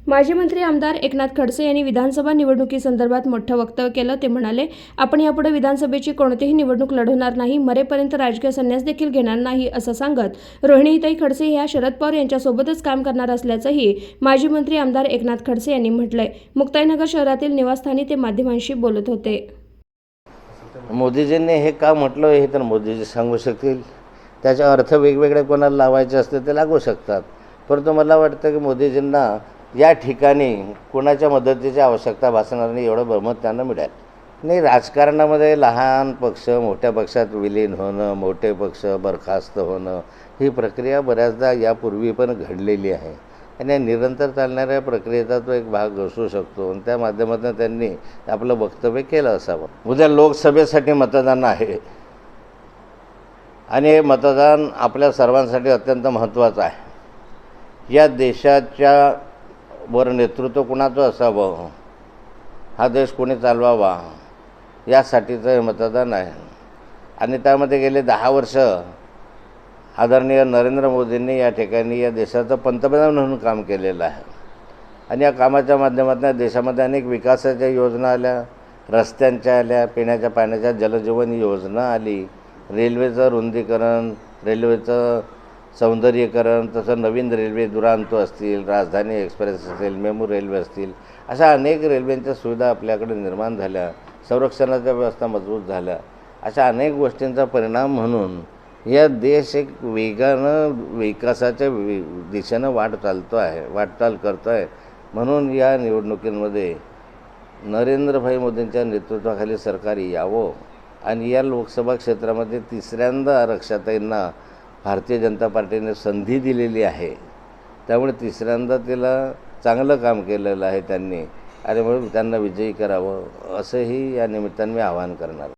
माजी मंत्री आमदार एकनाथ खडसे यांनी विधानसभा निवडणुकीसंदर्भात मोठं वक्तव्य केलं. ते म्हणाले, आपण यापुढे विधानसभेची कोणतीही निवडणूक लढवणार नाही, मरेपर्यंत राजकीय संन्यास देखील घेणार नाही असं सांगत रोहिणीताई खडसे ह्या शरद पवार यांच्यासोबतच काम करणार असल्याचंही माजी मंत्री आमदार एकनाथ खडसे यांनी म्हटलंय. मुक्ताईनगर शहरातील निवासस्थानी ते माध्यमांशी बोलत होते. मोदीजींनी हे का म्हटलं हे तर मोदीजी सांगू शकतील. त्याचा अर्थ वेगवेगळे कोणाला लावायचे असते ते लागू शकतात. परंतु मला वाटतं की मोदीजींना या ठिकाणी कोणाच्या मदतीची आवश्यकता भासणार नाही एवढं बहुमत त्यांना मिळालं. नाही, राजकारणामध्ये लहान पक्ष मोठ्या पक्षात विलीन होणं, मोठे पक्ष बरखास्त होणं ही प्रक्रिया बऱ्याचदा यापूर्वी पण घडलेली आहे आणि या निरंतर चालणाऱ्या प्रक्रियेचा तो एक भाग असू शकतो आणि त्या माध्यमातून त्यांनी आपलं वक्तव्य केलं असावं. उद्या लोकसभेसाठी मतदान आहे आणि हे मतदान आपल्या सर्वांसाठी अत्यंत महत्त्वाचं आहे. या देशाच्या वर नेतृत्व कुणाचं असावं, हा देश कोणी चालवावा यासाठीचं हे मतदान आहे आणि त्यामध्ये गेले 10 वर्ष आदरणीय नरेंद्र मोदींनी या ठिकाणी या देशाचं पंतप्रधान म्हणून काम केलेलं आहे आणि या कामाच्या माध्यमातून देशामध्ये अनेक विकासाच्या योजना आल्या, रस्त्यांच्या आल्या, पिण्याच्या पाण्याच्या जलजीवन योजना आली, रेल्वेचं रुंदीकरण, रेल्वेचं सौंदर्यीकरण, तसं नवीन रेल्वे दुरांतो असतील, राजधानी एक्सप्रेस असेल, मेमू रेल्वे असतील, अशा अनेक रेल्वेंच्या सुविधा आपल्याकडे निर्माण झाल्या, संरक्षणाच्या व्यवस्था मजबूत झाल्या. अशा अनेक गोष्टींचा परिणाम म्हणून या देश एक वेगानं विकासाच्या दिशेनं वाटचाल करतो आहे. म्हणून या निवडणुकींमध्ये नरेंद्रभाई मोदींच्या नेतृत्वाखाली सरकार यावं आणि या लोकसभा क्षेत्रामध्ये तिसऱ्यांदा आरक्षताईंना भारतीय जनता पार्टीने संधी दिलेली आहे. त्यामुळे तिसऱ्यांदा तिला चांगलं काम केलेलं आहे त्यांनी आणि म्हणून त्यांना विजयी करावं असंही या निमित्ताने मी आवाहन करणार.